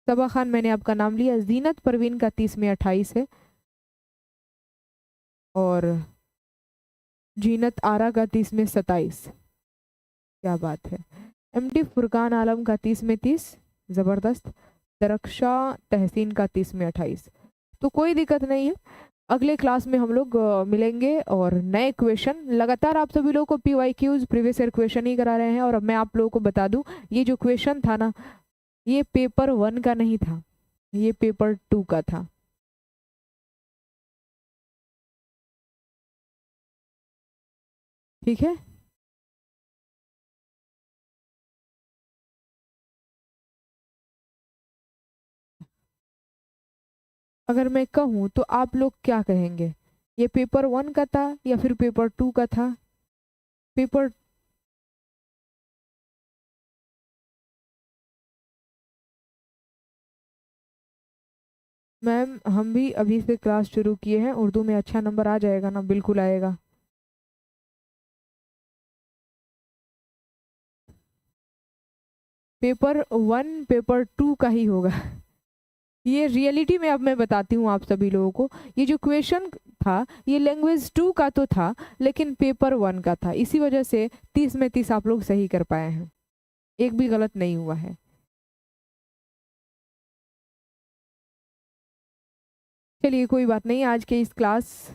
सबा खान मैंने आपका नाम लिया, जीनत परवीन का 30 में 28 है, और जीनत आरा का 30 में 27, क्या बात है। एमडी फुरकान आलम का 30 में 30, ज़बरदस्त। दरक्षा तहसीन का 30 में 28। तो कोई दिक्कत नहीं है, अगले क्लास में हम लोग मिलेंगे और नए क्वेश्चन, लगातार आप सभी लोगों को PYQs प्रीवियस ईयर क्वेश्चन ही करा रहे हैं। और अब मैं आप लोगों को बता दूं, ये जो क्वेश्चन था ना, ये पेपर 1 का नहीं था, ये पेपर 2 का था। ठीक है, अगर मैं कहूँ तो आप लोग क्या कहेंगे, ये पेपर 1 का था या फिर पेपर 2 का था? पेपर मैम, हम भी अभी से क्लास शुरू किए हैं, उर्दू में अच्छा नंबर आ जाएगा ना? बिल्कुल आएगा। पेपर 1 पेपर 2 का ही होगा। ये रियलिटी में अब मैं बताती हूँ आप सभी लोगों को, ये जो क्वेश्चन था ये लैंग्वेज 2 का तो था, लेकिन पेपर 1 का था। इसी वजह से 30 में 30 आप लोग सही कर पाए हैं, एक भी गलत नहीं हुआ है। चलिए कोई बात नहीं, आज के इस क्लास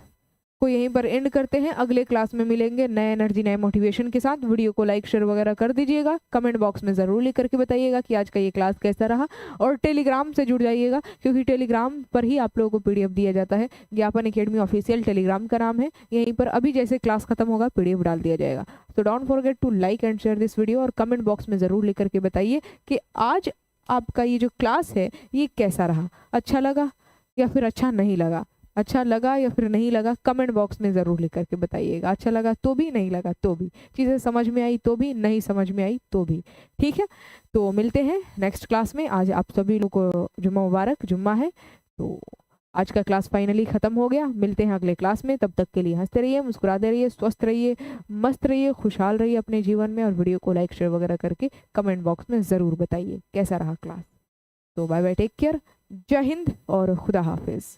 को यहीं पर एंड करते हैं। अगले क्लास में मिलेंगे नए एनर्जी नए मोटिवेशन के साथ। वीडियो को लाइक शेयर वगैरह कर दीजिएगा, कमेंट बॉक्स में ज़रूर लिख करके बताइएगा कि आज का ये क्लास कैसा रहा। और टेलीग्राम से जुड़ जाइएगा, क्योंकि टेलीग्राम पर ही आप लोगों को PDF दिया जाता है। ज्ञापन एकेडमी ऑफिशियल टेलीग्राम का नाम है। यहीं पर अभी जैसे क्लास खत्म होगा PDF डाल दिया जाएगा। तो don't forget to like and share this video, और कमेंट बॉक्स में ज़रूर लिख करके बताइए कि आज आपका ये जो क्लास है ये कैसा रहा, अच्छा लगा या फिर अच्छा नहीं लगा। अच्छा लगा या फिर नहीं लगा, कमेंट बॉक्स में ज़रूर लिख करके बताइएगा। अच्छा लगा तो भी, नहीं लगा तो भी, चीज़ें समझ में आई तो भी, नहीं समझ में आई तो भी। ठीक है, तो मिलते हैं नेक्स्ट क्लास में। आज आप सभी लोगों को जुम्मा मुबारक, जुम्मा है। तो आज का क्लास फाइनली ख़त्म हो गया। मिलते हैं अगले क्लास में, तब तक के लिए हंसते रहिए, मुस्कुराते रहिए, स्वस्थ रहिए, मस्त रहिए, खुशहाल रहिए अपने जीवन में। और वीडियो को लाइक शेयर वगैरह करके कमेंट बॉक्स में ज़रूर बताइए कैसा रहा क्लास। तो बाय बाय, टेक केयर, जय हिंद और खुदा हाफिज़।